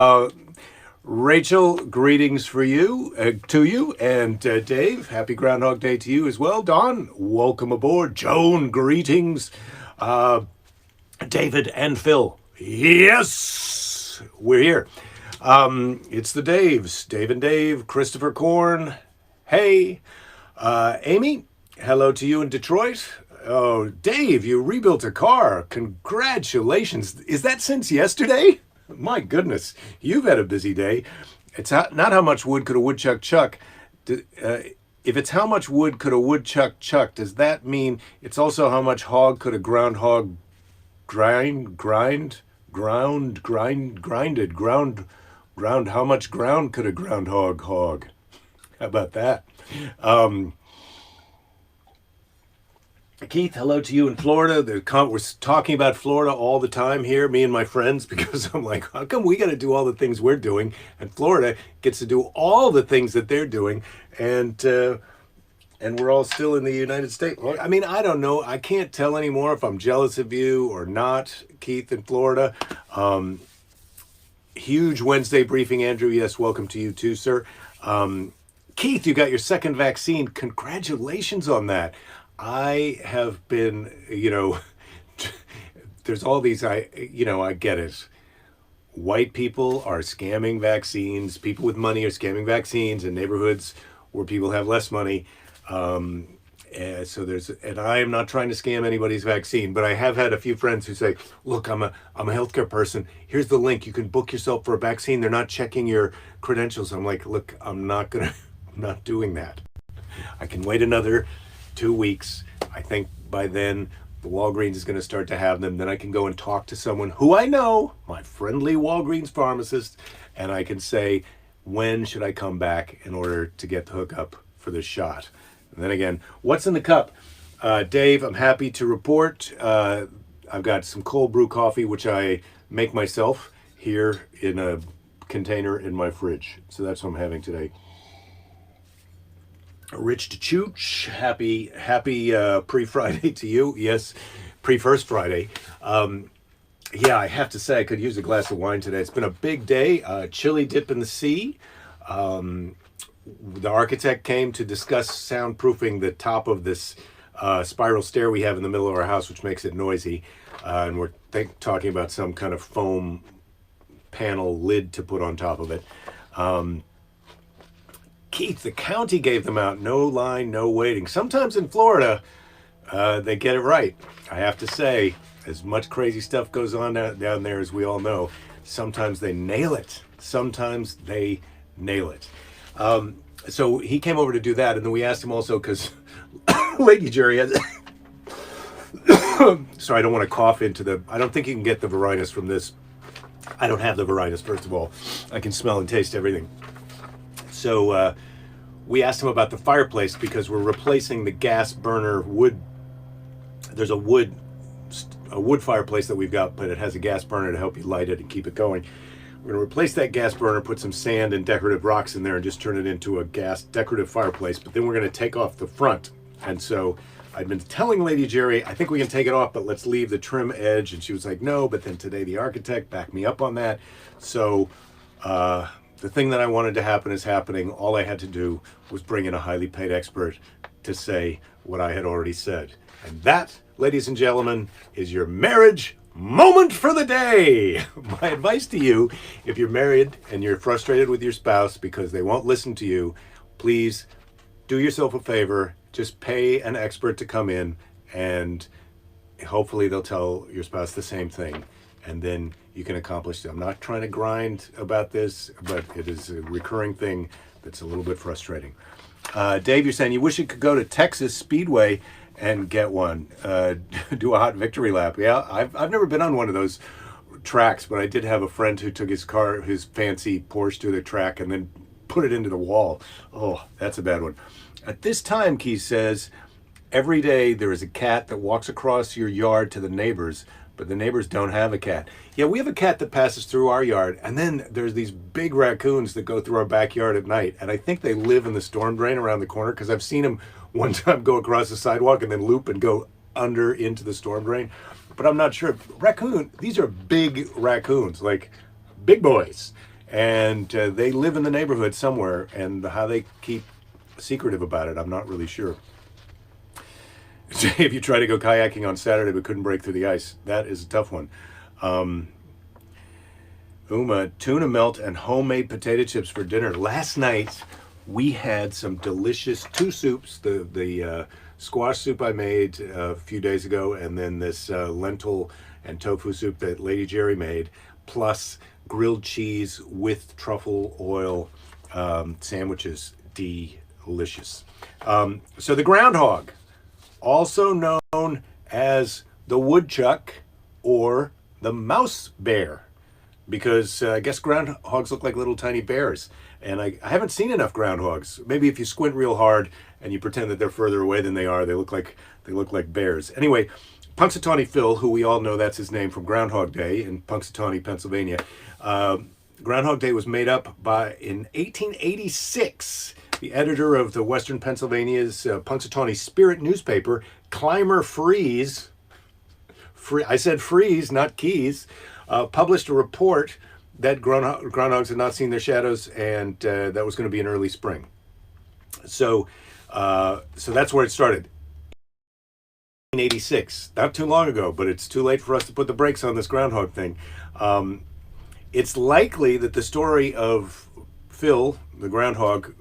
Uh, Rachel, greetings for you, to you, and Dave, happy Groundhog Day to you as well. Don, welcome aboard. Joan, greetings. Uh, David and Phil, yes, we're here. It's the Daves, Dave and Dave, Christopher Korn. Hey, Amy, hello to you in Detroit. Oh, Dave, you rebuilt a car. Congratulations. Is that since yesterday? My goodness, you've had a busy day. It's not how much wood could a woodchuck chuck. If it's how much wood could a woodchuck chuck, does that mean it's also how much hog could a groundhog ground? How much ground could a groundhog hog? How about that? Um, Keith, hello to you in Florida. We're talking about Florida all the time here, me and my friends, because I'm like, how come we got to do all the things we're doing, and Florida gets to do all the things that they're doing, and we're all still in the United States. Well, I mean, I don't know. I can't tell anymore if I'm jealous of you or not, Keith in Florida. Um, Huge Wednesday briefing, Andrew. Yes, welcome to you too, sir. Keith, you got your second vaccine. Congratulations on that. I have been, there's all these, I get it. White people are scamming vaccines. People with money are scamming vaccines in neighborhoods where people have less money. And I am not trying to scam anybody's vaccine, but I have had a few friends who say, look, I'm a healthcare person. Here's the link. You can book yourself for a vaccine. They're not checking your credentials. I'm like, look, I'm not doing that. I can wait another 2 weeks. I think by then the Walgreens is going to start to have them. Then I can go and talk to someone who I know, my friendly Walgreens pharmacist, and I can say, when should I come back in order to get the hookup for this shot? And then again, what's in the cup? Dave, I'm happy to report I've got some cold brew coffee, which I make myself here in a container in my fridge. So that's what I'm having today. Rich to Chooch, happy pre-Friday to you. Yes, pre-first Friday. Yeah, I have to say I could use a glass of wine today. It's been a big day. Chili dip in the sea. The architect came to discuss soundproofing the top of this spiral stair we have in the middle of our house, which makes it noisy. And we're talking about some kind of foam panel lid to put on top of it. Keith, the county gave them out. No line, no waiting. Sometimes in Florida, they get it right. I have to say, as much crazy stuff goes on down there, as we all know, sometimes they nail it. Sometimes they nail it. So he came over to do that, and then we asked him also, because Lady Jerry has... Sorry, I don't want to cough into the... I don't think you can get the varinus from this. I don't have the varinus, first of all. I can smell and taste everything. So we asked him about the fireplace because we're replacing the gas burner wood. There's a wood fireplace that we've got, but it has a gas burner to help you light it and keep it going. We're going to replace that gas burner, put some sand and decorative rocks in there, and just turn it into a gas decorative fireplace. But then we're going to take off the front. And so I'd been telling Lady Jerry, I think we can take it off, but let's leave the trim edge. And she was like, no. But then today the architect backed me up on that. So the thing that I wanted to happen is happening. All I had to do was bring in a highly paid expert to say what I had already said. And that, ladies and gentlemen, is your marriage moment for the day. My advice to you, if you're married and you're frustrated with your spouse because they won't listen to you, please do yourself a favor. Just pay an expert to come in, and hopefully they'll tell your spouse the same thing. And then you can accomplish it. I'm not trying to grind about this, but it is a recurring thing that's a little bit frustrating. Dave, you're saying you wish you could go to Texas Speedway and get one. Do a hot victory lap. Yeah, I've never been on one of those tracks, but I did have a friend who took his fancy Porsche to the track and then put it into the wall. Oh, that's a bad one. At this time, Keith says, every day there is a cat that walks across your yard to the neighbors, but the neighbors don't have a cat. Yeah, we have a cat that passes through our yard, and then there's these big raccoons that go through our backyard at night, and I think they live in the storm drain around the corner, because I've seen them one time go across the sidewalk and then loop and go under into the storm drain. But I'm not sure. These are big raccoons, like big boys. and they live in the neighborhood somewhere. And how they keep secretive about it, I'm not really sure. If you try to go kayaking on Saturday but couldn't break through the ice, that is a tough one. Uma, tuna melt and homemade potato chips for dinner. Last night we had some delicious two soups. The squash soup I made a few days ago, and then this lentil and tofu soup that Lady Jerry made, plus grilled cheese with truffle oil sandwiches. Delicious. So the groundhog, also known as the woodchuck or the mouse bear, because I guess groundhogs look like little tiny bears. And I haven't seen enough groundhogs. Maybe if you squint real hard and you pretend that they're further away than they are, they look like bears. Anyway, Punxsutawney Phil, who we all know that's his name from Groundhog Day in Punxsutawney, Pennsylvania. Groundhog Day was made up in 1886. The editor of the Western Pennsylvania's Punxsutawney Spirit newspaper, Clymer Freeze, I said Freeze, not Keys, published a report that groundhogs had not seen their shadows, and that was going to be in early spring. So that's where it started. 1986, not too long ago, but it's too late for us to put the brakes on this groundhog thing. It's likely that the story of Phil, the groundhog,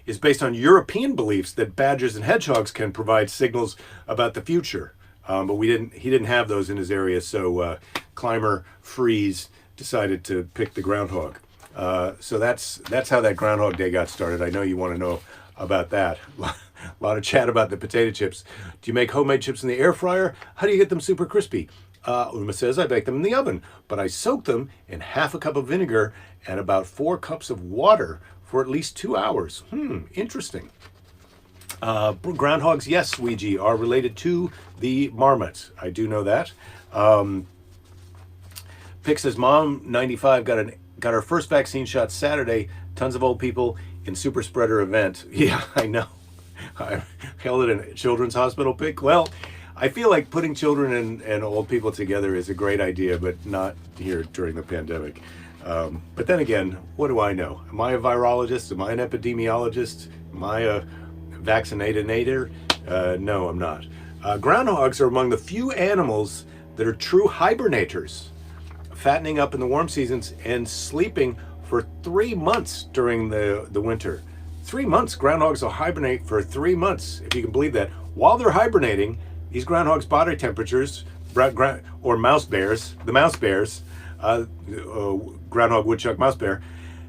is based on European beliefs that badgers and hedgehogs can provide signals about the future. But he didn't have those in his area, so Clymer Freeze decided to pick the groundhog. So that's how that Groundhog Day got started. I know you want to know about that. A lot of chat about the potato chips. Do you make homemade chips in the air fryer? How do you get them super crispy? Uma says, I bake them in the oven, but I soak them in half a cup of vinegar and about 4 cups of water for at least 2 hours. Interesting. Groundhogs, yes, Ouija, are related to the marmot. I do know that. Pick says, Mom, 95, got her first vaccine shot Saturday. Tons of old people in super spreader event. Yeah, I know. I held it in a children's hospital, Pick. Well, I feel like putting children and old people together is a great idea, but not here during the pandemic. But then again, what do I know? Am I a virologist? Am I an epidemiologist? Am I a vaccinatinator? No, I'm not. Groundhogs are among the few animals that are true hibernators, fattening up in the warm seasons and sleeping for 3 months during the winter. 3 months, groundhogs will hibernate for 3 months, if you can believe that. While they're hibernating, these groundhogs' body temperatures, or mouse bears, the mouse bears, groundhog, woodchuck, mouse bear,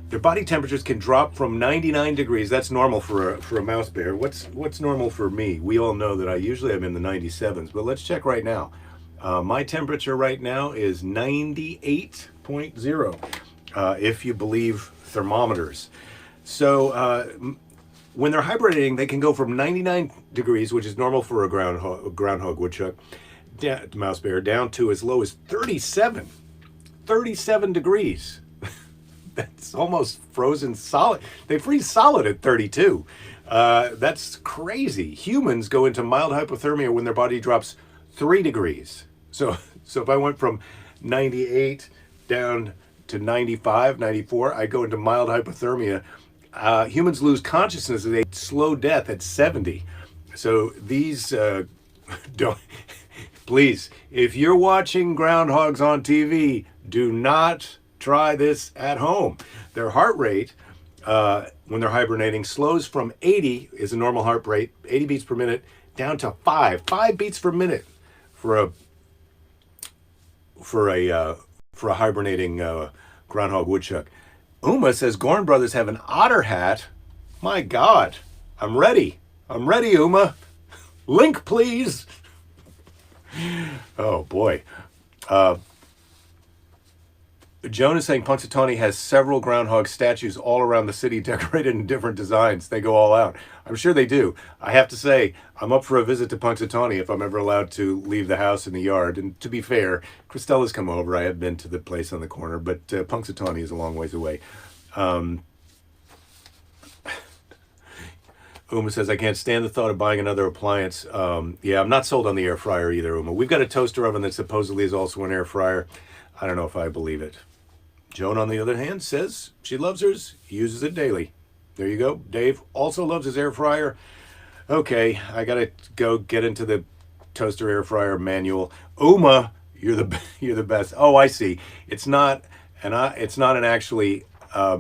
their body temperatures can drop from 99 degrees. That's normal for a mouse bear. What's normal for me? We all know that I usually am in the 97s, but let's check right now. My temperature right now is 98.0, if you believe thermometers. So when they're hibernating, they can go from 99 degrees, which is normal for a groundhog, woodchuck, mouse bear, down to as low as 37 degrees. That's almost frozen solid. They freeze solid at 32. That's crazy. Humans go into mild hypothermia when their body drops 3 degrees. So if I went from 98 down to 95, 94, I go into mild hypothermia. Humans lose consciousness at a slow death at 70. So these don't. Please, if you're watching groundhogs on TV, do not try this at home. Their heart rate, when they're hibernating, slows from 80 is a normal heart rate, 80 beats per minute, down to 5 beats per minute for a hibernating groundhog woodchuck. Uma says Gorn Brothers have an otter hat. My God, I'm ready, Uma. Link, please. Oh boy. Joan is saying Punxsutawney has several groundhog statues all around the city decorated in different designs. They go all out. I'm sure they do. I have to say, I'm up for a visit to Punxsutawney if I'm ever allowed to leave the house in the yard. And to be fair, Christella's come over. I have been to the place on the corner, but Punxsutawney is a long ways away. Uma says, I can't stand the thought of buying another appliance. Yeah, I'm not sold on the air fryer either, Uma. We've got a toaster oven that supposedly is also an air fryer. I don't know if I believe it. Joan, on the other hand, says she loves hers, uses it daily. There you go. Dave also loves his air fryer. Okay, I gotta go get into the toaster air fryer manual. Uma, you're the best. Oh, I see. It's not an actually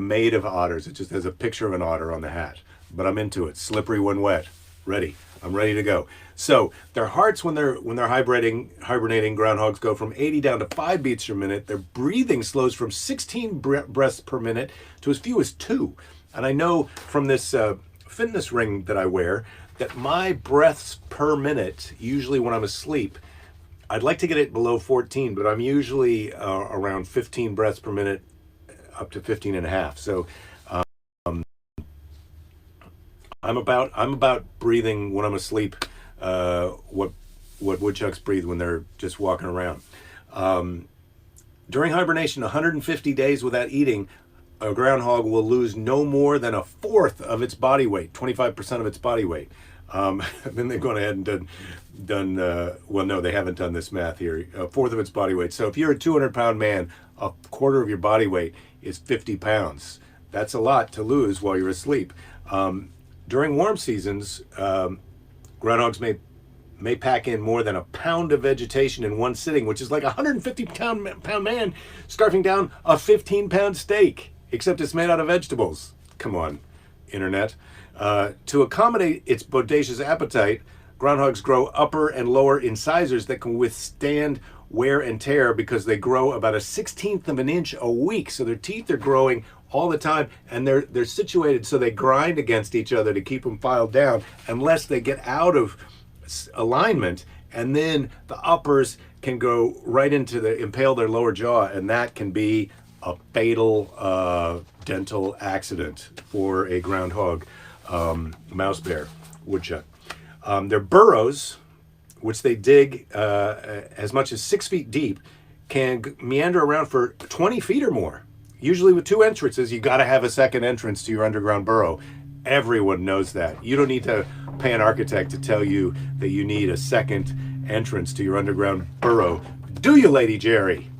made of otters. It just has a picture of an otter on the hat. But I'm into it. Slippery when wet. Ready. I'm ready to go. So their hearts, when they're hibernating, groundhogs go from 80 down to 5 beats per minute. Their breathing slows from 16 breaths per minute to as few as 2. And I know from this fitness ring that I wear that my breaths per minute, usually when I'm asleep, I'd like to get it below 14, but I'm usually around 15 breaths per minute, up to 15 and a half. So I'm about breathing when I'm asleep, what woodchucks breathe when they're just walking around. During hibernation, 150 days without eating, a groundhog will lose no more than a fourth of its body weight, 25% of its body weight. Then they've gone ahead and done well, no, they haven't done this math here, a fourth of its body weight. So if you're a 200-pound man, a quarter of your body weight is 50 pounds. That's a lot to lose while you're asleep. During warm seasons, groundhogs may pack in more than a pound of vegetation in one sitting, which is like a 150-pound man scarfing down a 15-pound steak, except it's made out of vegetables. Come on, internet. To accommodate its bodacious appetite, groundhogs grow upper and lower incisors that can withstand wear and tear because they grow about a 1/16 of an inch a week. So their teeth are growing all the time, and they're situated so they grind against each other to keep them filed down unless they get out of alignment, and then the uppers can go right into impale their lower jaw, and that can be a fatal dental accident for a groundhog, mouse bear, woodchuck. Their burrows, which they dig as much as 6 feet deep, can meander around for 20 feet or more. Usually with 2 entrances. You got to have a second entrance to your underground burrow. Everyone knows that. You don't need to pay an architect to tell you that you need a second entrance to your underground burrow. Do you, Lady Jerry?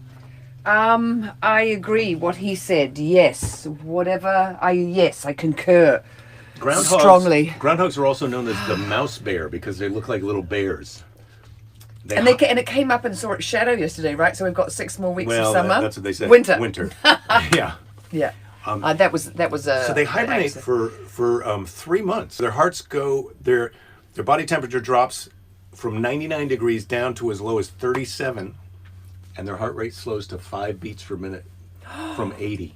I agree what he said. Yes. Yes, I concur. Strongly. Groundhogs are also known as the mouse bear because they look like little bears. And it came up and saw its shadow yesterday, right? So we've got 6 more weeks of summer. That's what they said. Winter. Yeah. Yeah. That was so they hibernate for 3 months. Their hearts go. Their body temperature drops from 99 degrees down to as low as 37, and their heart rate slows to 5 beats per minute from 80.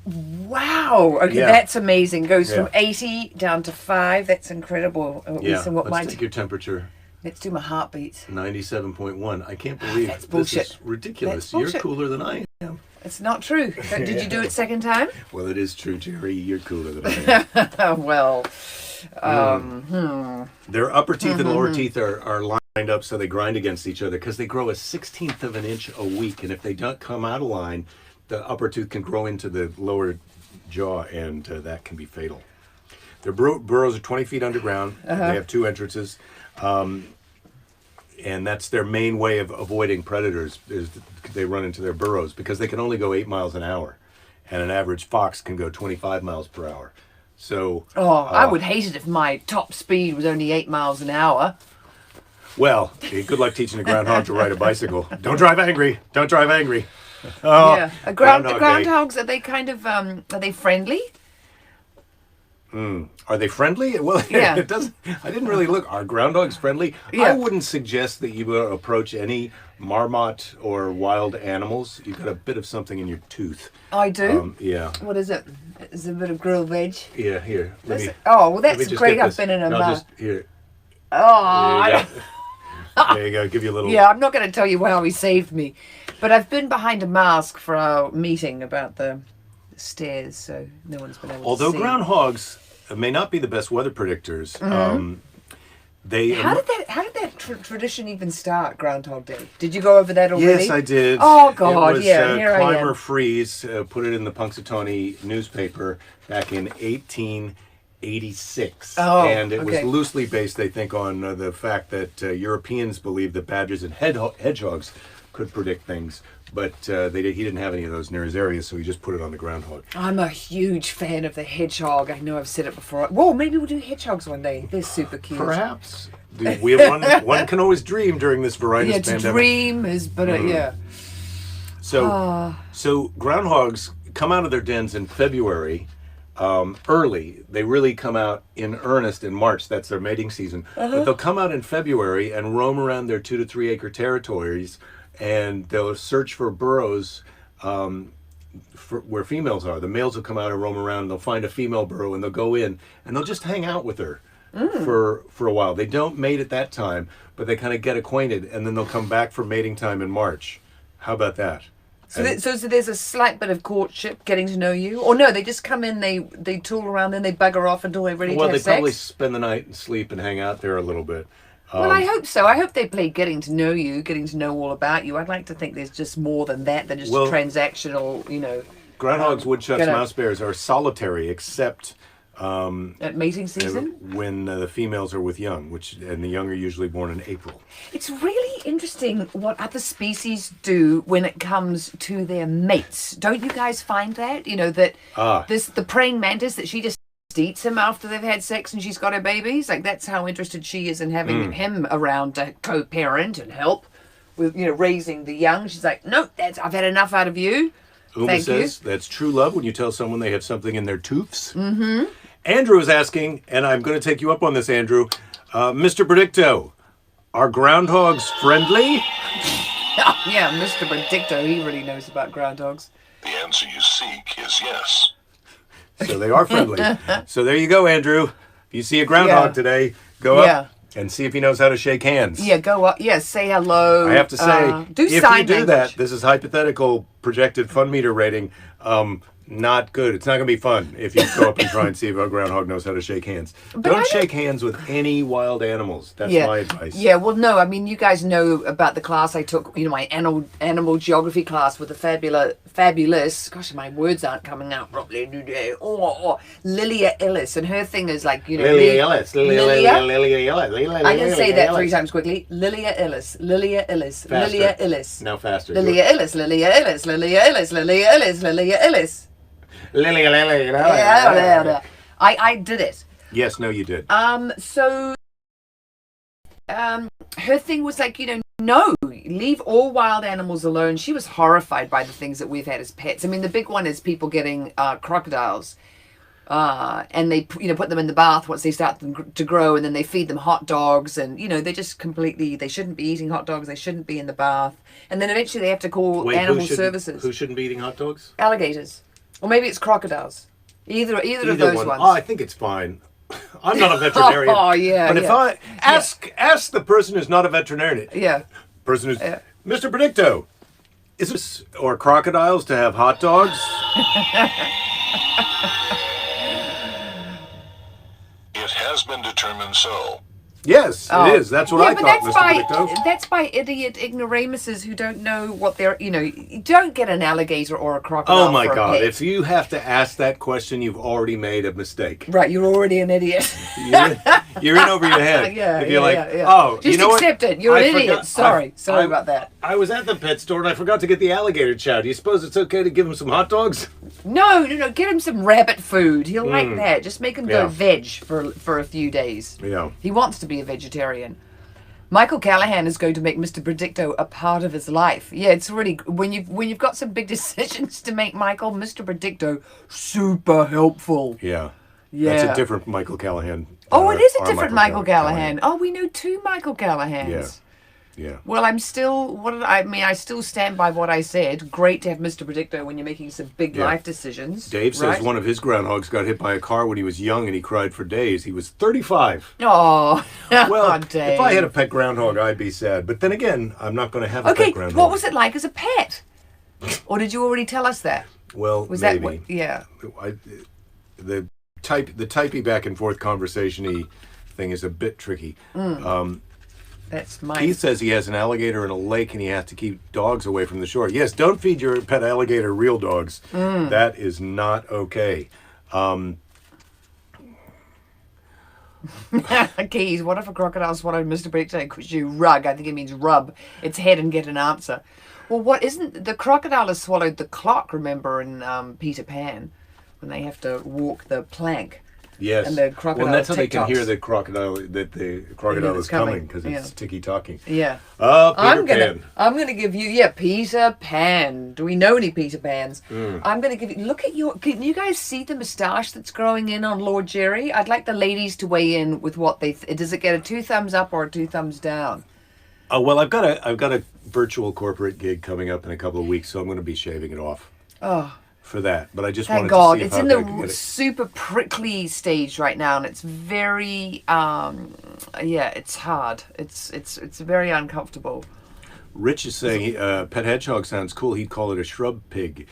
Wow. Okay, Yeah. that's amazing. Goes from 80 down to 5. That's incredible. Let's take your temperature. Let's do my heartbeats. 97.1. I can't believe that's bullshit. This is ridiculous. That's bullshit. You're cooler than I am. It's not true. Did you do it second time? Well, it is true, Jerry. You're cooler than I am. Well, Their upper teeth and lower teeth are lined up so they grind against each other because they grow a 1/16 of an inch a week. And if they don't come out of line, the upper tooth can grow into the lower jaw, and that can be fatal. Their burrows are 20 feet underground. They have 2 entrances. And that's their main way of avoiding predators, is they run into their burrows because they can only go 8 miles an hour, and an average fox can go 25 miles per hour. So I would hate it if my top speed was only 8 miles an hour. Well, good luck teaching a groundhog to ride a bicycle. Don't drive angry. Don't drive angry. Yeah. Groundhog Day. Groundhogs, are they kind of are they friendly? Are they friendly? Well, Yeah. it doesn't. I didn't really look. Are groundhogs friendly? Yeah. I wouldn't suggest that you approach any marmot or wild animals. You've got a bit of something in your tooth. I do. Yeah. What is it? Is it a bit of grilled veg? Yeah. Here. Let me That's just great. get I've this. been in a. No, just here. Oh. There you go. There you go. Give you a little. Yeah, I'm not going to tell you how he saved me, but I've been behind a mask for our meeting about the stairs, so no one's been able Although to see. groundhogs may not be the best weather predictors, they. How did that tradition even start? Groundhog Day. Did you go over that already? Yes, I did. Oh God, it was, yeah. Here I Clymer am. Freeze put it in the Punxsutawney newspaper back in 1886, and it was loosely based, they think, on the fact that Europeans believed that badgers and hedgehogs could predict things. but he didn't have any of those near his area, so he just put it on the groundhog. I'm a huge fan of the hedgehog. I know I've said it before. Whoa, maybe we'll do hedgehogs one day. They're super cute. Perhaps. We have one can always dream during this varinus Yeah, to pandemic. dream is better, yeah. So groundhogs come out of their dens in February, early. They really come out in earnest in March. That's their mating season. But they'll come out in February and roam around their 2 to 3 acre territories, and they'll search for burrows where females are. The males will come out and roam around, and they'll find a female burrow, and they'll go in, and they'll just hang out with her for a while. They don't mate at that time, but they kind of get acquainted, and then they'll come back for mating time in March. How about that? So there's a slight bit of courtship, getting to know you, or no? They just come in, they tool around, then they bugger off until they're ready to have sex. Well, they probably spend the night and sleep and hang out there a little bit. Well, I hope so. I hope they play getting to know you, getting to know all about you. I'd like to think there's just more than that, than just transactional, Groundhogs, woodchucks, mouse bears are solitary, except at mating season when the females are with young, and the young are usually born in April. It's really interesting what other species do when it comes to their mates. Don't you guys find that? The praying mantis, that she just eats him after they've had sex and she's got her babies. Like, that's how interested she is in having him around to co-parent and help with raising the young. She's like, no, I've had enough out of you. Uma says that's true love when you tell someone they have something in their tooths. Mm-hmm. Andrew is asking, and I'm going to take you up on this, Andrew. Mr. Predicto, are groundhogs friendly? Yeah, Mr. Predicto, he really knows about groundhogs. The answer you seek is yes. So they are friendly. So there you go, Andrew. If you see a groundhog today, go up and see if he knows how to shake hands. Yeah, go up. Yeah, say hello. I have to say, if you do language. that, this is hypothetical projected fun meter rating. Not good. It's not going to be fun if you go up and try and see if a groundhog knows how to shake hands. Don't shake hands with any wild animals. That's my advice. Yeah, well, no, I mean, you guys know about the class I took, my animal geography class with the fabulous, gosh, my words aren't coming out properly today, Lilia Ellis, and her thing is like, Lilia Ellis. Lilia Ellis. I'm going to say that 3 times quickly. Lilia Ellis. Lilia Ellis. Faster. Lilia Ellis. No, faster. Lilia Ellis. Lilia Ellis. Lilia Ellis. Lilia Ellis. Lilia Ellis. I did it. Yes, no, you did. So, her thing was like, no, leave all wild animals alone. She was horrified by the things that we've had as pets. I mean, the big one is people getting crocodiles, and they, put them in the bath once they start them to grow, and then they feed them hot dogs, and they just they shouldn't be eating hot dogs. They shouldn't be in the bath, and then eventually they have to call animal services. Who shouldn't be eating hot dogs? Alligators. Or maybe it's crocodiles. Either of those ones. Oh, I think it's fine. I'm not a veterinarian. Oh, yeah. But if I ask the person who's not a veterinarian. Yeah. Person who's Mr. Predicto, is this or crocodiles to have hot dogs? It has been determined so. Yes, it is. That's what I thought, Mr. Predicto. That's by idiot ignoramuses who don't know what they're, you don't get an alligator or a crocodile. Oh my for a God. pet. If you have to ask that question, you've already made a mistake. Right, you're already an idiot. You're in over your head. Yeah, if you're just accept it. You're an idiot. Sorry about that. I was at the pet store and I forgot to get the alligator chow. Do you suppose it's okay to give him some hot dogs? No. Get him some rabbit food. He'll like that. Just make him go veg for a few days. Yeah. He wants to be a vegetarian. Michael Callahan is going to make Mr. Predicto a part of his life. Yeah, it's really, when you've got some big decisions to make, Michael, Mr. Predicto, super helpful. Yeah. That's a different Michael Callahan. Oh, it is a different Michael Callahan. Oh, we know 2 Michael Callahans. Yeah. Well, I still stand by what I said. Great to have Mr. Predicto when you're making some big life decisions. Dave says one of his groundhogs got hit by a car when he was young and he cried for days. He was 35. Oh, well, Dave. if I had a pet groundhog, I'd be sad. But then again, I'm not going to have a pet groundhog. What was it like as a pet? Or did you already tell us that? Well, was maybe. That what, yeah. The typey back and forth conversation-y thing is a bit tricky. That's my... Keith says he has an alligator in a lake and he has to keep dogs away from the shore. Yes, don't feed your pet alligator real dogs. That is not okay. Keys, what if a crocodile swallowed Mr. Predicto? Could you rug? I think it means rub its head and get an answer. Well, what isn't the crocodile has swallowed the clock? Remember in Peter Pan, when they have to walk the plank. Yes. And the crocodile. Well, that's how they can TikToks. hear the crocodile is coming because Yeah. it's ticky talking. Yeah. Peter Pan. I'm gonna give you Peter Pan. Do we know any Peter Pans? Mm. I'm gonna give you. Look at your. Can you guys see the moustache that's growing in on Lord Jerry? I'd like the ladies to weigh in with what they. Does it get a 2 thumbs up or a 2 thumbs down? Oh well, I've got a virtual corporate gig coming up in a couple of weeks, so I'm going to be shaving it off. Oh. For that, but I just Thank wanted God. to see It's how in they could the get it. super prickly stage right now, and it's very, it's hard. It's very uncomfortable. Rich is saying pet hedgehog sounds cool. He'd call it a shrub pig.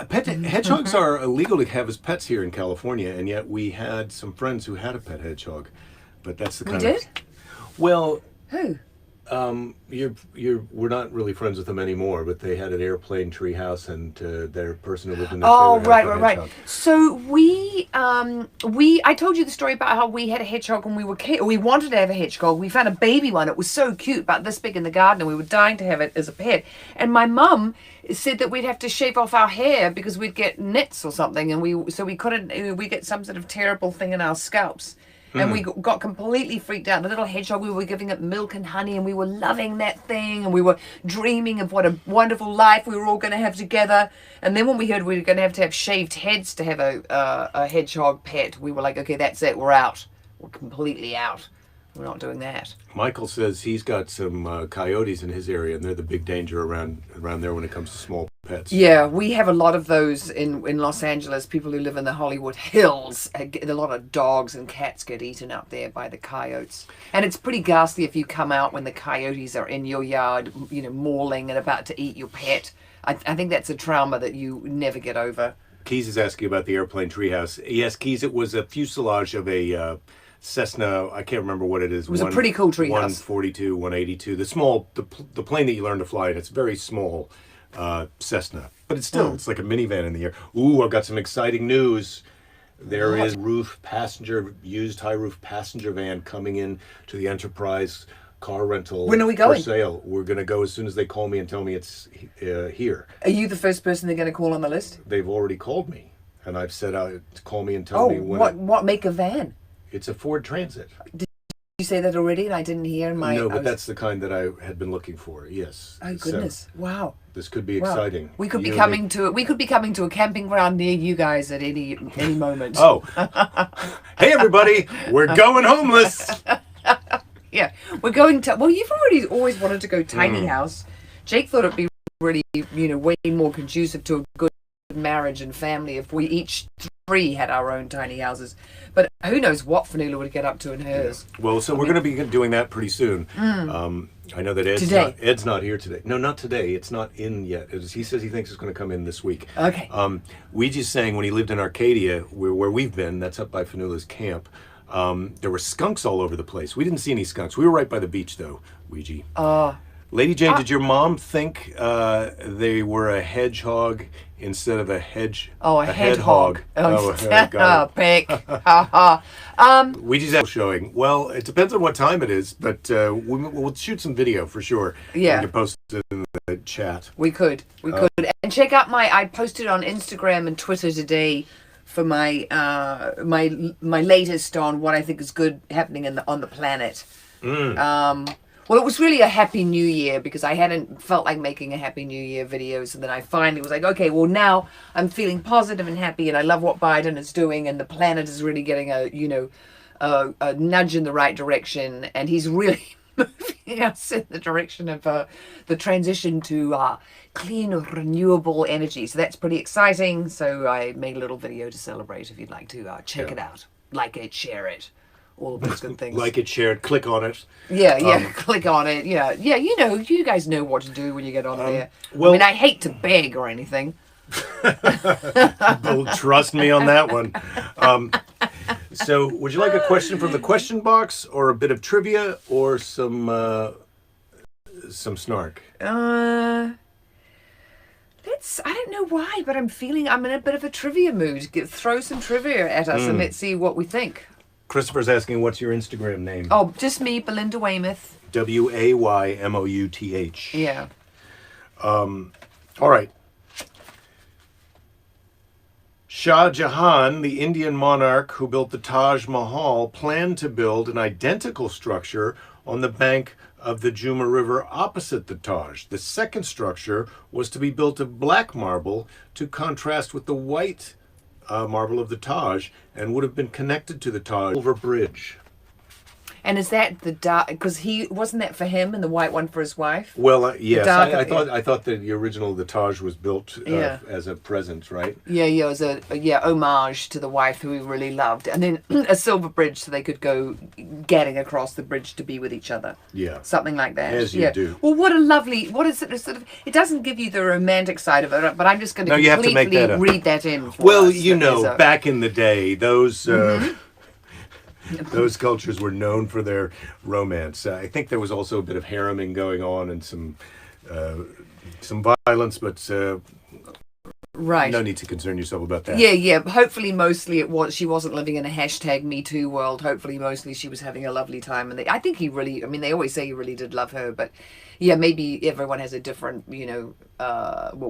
Pet hedgehogs are illegal to have as pets here in California, and yet we had some friends who had a pet hedgehog. But that's the We kind did? Well, Who? we're not really friends with them anymore. But they had an airplane tree house, and their person who lived in the Oh, trailer had a right. hedgehog. So I told you the story about how we had a hedgehog when we were kids. We wanted to have a hedgehog. We found a baby one. It was so cute, about this big in the garden, and we were dying to have it as a pet. And my mum said that we'd have to shave off our hair because we'd get nits or something, and we couldn't. We get some sort of terrible thing in our scalps. And we got completely freaked out. The little hedgehog, we were giving it milk and honey, and we were loving that thing, and we were dreaming of what a wonderful life we were all going to have together. And then when we heard we were going to have shaved heads to have a hedgehog pet, we were like, okay, that's it, we're out. We're completely out. We're not doing that. Michael says he's got some coyotes in his area, and they're the big danger around there when it comes to small pets. Yeah, we have a lot of those in Los Angeles. People who live in the Hollywood Hills, a lot of dogs and cats get eaten up there by the coyotes. And it's pretty ghastly if you come out when the coyotes are in your yard, mauling and about to eat your pet. I think that's a trauma that you never get over. Keys is asking about the airplane treehouse. Yes, Keys, it was a fuselage of a Cessna. I can't remember what it is. It was a pretty cool treehouse. 142, 182. The plane that you learn to fly in. It's very small Cessna, but it's still it's like a minivan in the air. Ooh, I've got some exciting news. There is used high roof passenger van coming in to the Enterprise car rental. When are we going? For sale. We're going to go as soon as they call me and tell me it's here. Are you the first person they're going to call on the list? They've already called me, and I've said to call me and tell me when. What make of van? It's a Ford Transit. Did you say that already and I didn't hear my... No, but that's the kind that I had been looking for. Yes. Oh, So goodness. Wow. this could be Wow. exciting. We could be You and coming me. to we could be coming to a camping ground near you guys at any moment. Oh, hey everybody, we're going homeless. Yeah, we're going to. Well, you've always wanted to go tiny house. Jake thought it'd be really, way more conducive to a good marriage and family if we each three had our own tiny houses. But who knows what Fanula would get up to in hers. Well, so we're going to be doing that pretty soon. I know that Ed's not here today. No, not today. It's not in yet. He says he thinks it's going to come in this week. Okay. Ouija's saying when he lived in Arcadia, where we've been, that's up by Fanula's camp, there were skunks all over the place. We didn't see any skunks. We were right by the beach, though, Ouija. Lady Jane, did your mom think they were a hedgehog instead of a hedge? Oh, a hedgehog. Got it. Pick. Ha ha. Ouija's showing. Well, it depends on what time it is, but we'll shoot some video for sure. Yeah. We can post it in the chat. We could. And check out I posted on Instagram and Twitter today for my my latest on what I think is good happening on the planet. Well, it was really a Happy New Year because I hadn't felt like making a Happy New Year videos, and then I finally was like, okay, well now I'm feeling positive and happy, and I love what Biden is doing, and the planet is really getting a nudge in the right direction, and he's really moving us in the direction of the transition to clean, renewable energy. So that's pretty exciting. So I made a little video to celebrate. If you'd like to check it out, like it, share it. All of those good things. Like it, share it, click on it. Yeah, click on it. Yeah, you guys know what to do when you get on there. well- I mean, I hate to beg or anything. Oh, trust me on that one. So, would you like a question from the question box, or a bit of trivia, or some snark? I don't know why, but I'm in a bit of a trivia mood. Throw some trivia at us and let's see what we think. Christopher's asking, what's your Instagram name? Oh, just me, Belinda Weymouth. Waymouth. Yeah. All right. Shah Jahan, the Indian monarch who built the Taj Mahal, planned to build an identical structure on the bank of the Juma River opposite the Taj. The second structure was to be built of black marble to contrast with the white marble of the Taj, and would have been connected to the Taj over bridge. And is that the dark? Because he wasn't that for him, and the white one for his wife. Well, yes, dark- I thought that the original the Taj was built as a present, right? Yeah, it was a homage to the wife who he really loved, and then a silver bridge so they could go getting across the bridge to be with each other. Yeah, Something like that. As you do. Well, what is it? Sort of. It doesn't give you the romantic side of it, but I'm just going No, to you have to make completely that up. read that in. For well, us, you that there's know, a- back in the day, those those cultures were known for their romance. I think there was also a bit of hareming going on and some violence, but right. no need to concern yourself about that. Yeah. Hopefully, mostly it was. She wasn't living in a hashtag Me Too world. Hopefully, mostly she was having a lovely time, and I think he really. I mean, they always say he really did love her, but yeah, maybe everyone has a different. Well,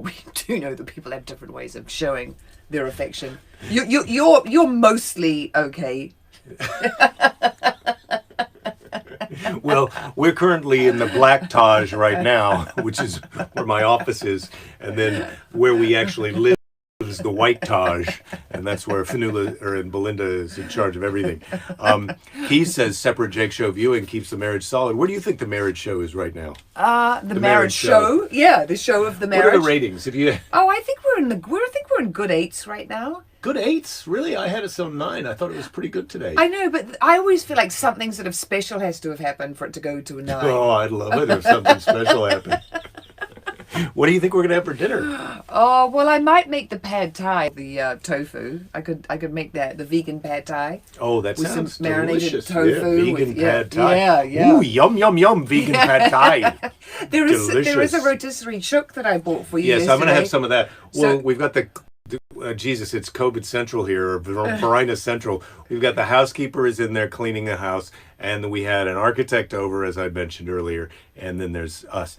we do know that people have different ways of showing their affection. You're mostly okay. Well, we're currently in the Black Taj right now, which is where my office is, and then where we actually live is the White Taj, and that's where and Belinda is in charge of everything. He says separate Jake show viewing keeps the marriage solid. Where do you think the marriage show is right now? The marriage show. Yeah, the show of the marriage. What are the ratings? Oh, I think we're in good 8s right now. Good 8s? Really? I had it so 9. I thought it was pretty good today. I know, but I always feel like something sort of special has to have happened for it to go to a 9. Oh, I'd love it if something special happened. What do you think we're gonna have for dinner? Oh, well, I might make the pad thai, the tofu. I could make that, the vegan pad thai. Oh, that with sounds some marinated delicious. tofu. Yeah, vegan with, pad thai. Yeah. Ooh, yum, yum, yum, vegan pad thai. There is Delicious. a rotisserie chook that I bought for you Yes, I'm going to yesterday. have some of that. Well, So- we've got Jesus, it's COVID Central here, or Verina Central. We've got the housekeeper is in there cleaning the house, and we had an architect over, as I mentioned earlier, and then there's us.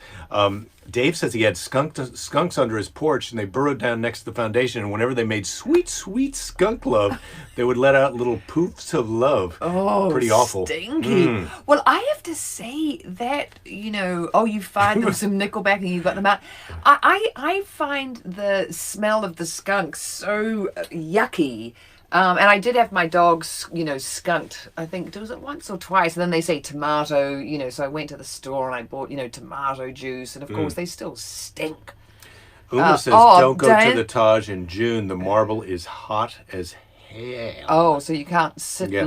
Dave says he had skunks under his porch, and they burrowed down next to the foundation, and whenever they made sweet, sweet skunk love, they would let out little poofs of love. Oh, pretty awful. Stinky. Well, I have to say that, you find them some Nickelback and you got them out. I find the smell of the skunk so yucky. And I did have my dogs, skunked. I think, was it once or twice? And then they say tomato, so I went to the store and I bought, tomato juice. And of course, they still stink. Uma says, don't go to the Taj in June. The marble is hot as hell. Oh, so you can't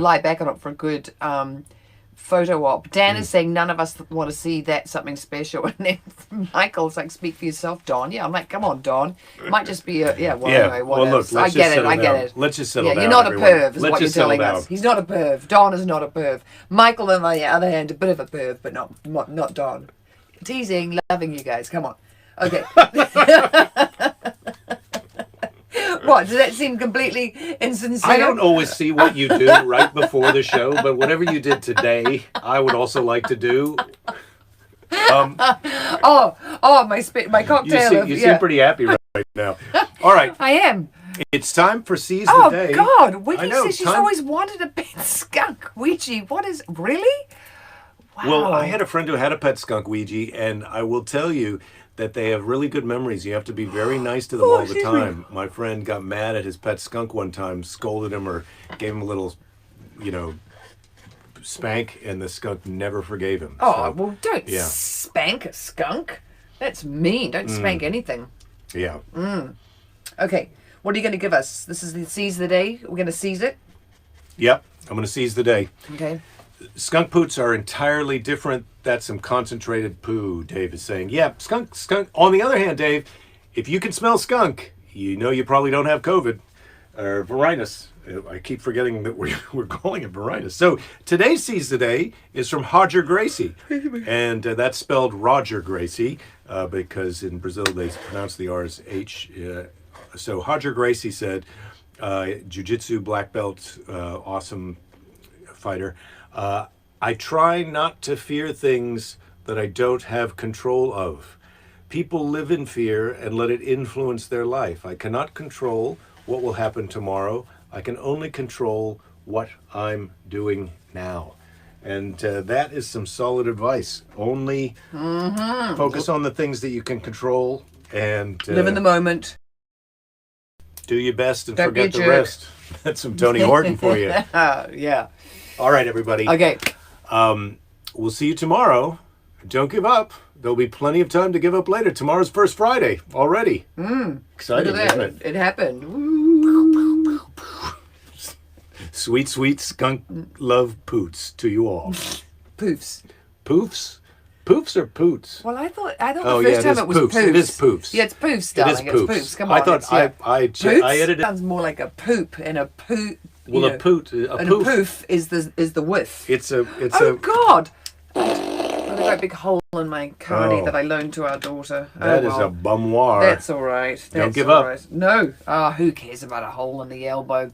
lie back on it for a good photo op. Dan is saying none of us want to see that something special. And then Michael's like, speak for yourself, Don. Yeah, I'm like, come on, Don. It might just be anyway, well, look, I get it. Let's just settle down. You're not everyone. a perv, is Let's what you're just settle telling down. us. He's not a perv. Don is not a perv. Michael, on the other hand, a bit of a perv, but not Don. Teasing, loving you guys. Come on. Okay. What, does that seem completely insincere? I don't always see what you do right before the show, but whatever you did today, I would also like to do. My cocktail. You seem pretty happy right now. All right, I am. it's time for Seize Oh the Day. God, I Wiki know, says she's time- always wanted a pet skunk. Ouija, what is really? Wow. Well, I had a friend who had a pet skunk, Ouija, and I will tell you that they have really good memories. You have to be very nice to them all the excuse me. time. My friend got mad at his pet skunk one time, scolded him or gave him a little, spank, and the skunk never forgave him. Oh, So, well, don't yeah. spank a skunk. That's mean. Don't spank anything. Yeah. Okay, what are you going to give us? This is the seize the day. We're going to seize it. Yep, I'm going to seize the day. Okay. Skunk poots are entirely different. That's some concentrated poo, Dave is saying. Yeah, skunk. On the other hand, Dave, if you can smell skunk, you probably don't have COVID or Varinus. I keep forgetting that we're calling it Varinus. So today's Seize the Day is from Roger Gracie. And that's spelled Roger Gracie because in Brazil they pronounce the R's H. So Roger Gracie said, jiu-jitsu black belt, awesome fighter. I try not to fear things that I don't have control of. People live in fear and let it influence their life. I cannot control what will happen tomorrow. I can only control what I'm doing now. And that is some solid advice. Only focus on the things that you can control and Live in the moment. do your best and Don't be forget a the jerk. rest. That's some Tony Horton for you. Yeah. All right, everybody. Okay. We'll see you tomorrow. Don't give up. There'll be plenty of time to give up later. Tomorrow's First Friday already. Look Exciting, at isn't that. it? It happened. Woo. Sweet, sweet skunk love poots to you all. Poofs. Poofs? Poofs or poots? Well, I thought Oh, the yeah, first it time is it was poofs. poofs. It is poofs. Yeah, it's poofs, It is darling. It's poofs. poofs. Come on. I thought it's, yeah. I edited it. Sounds more like a poop and a poot. Well, a poot, a and poof. a poof is the whiff. It's Oh a. God! I've got a big hole in my cardi Oh. that I loaned to our daughter. That is well. a bumwar. That's all right. Don't That's give all up. right. No. Who cares about a hole in the elbow?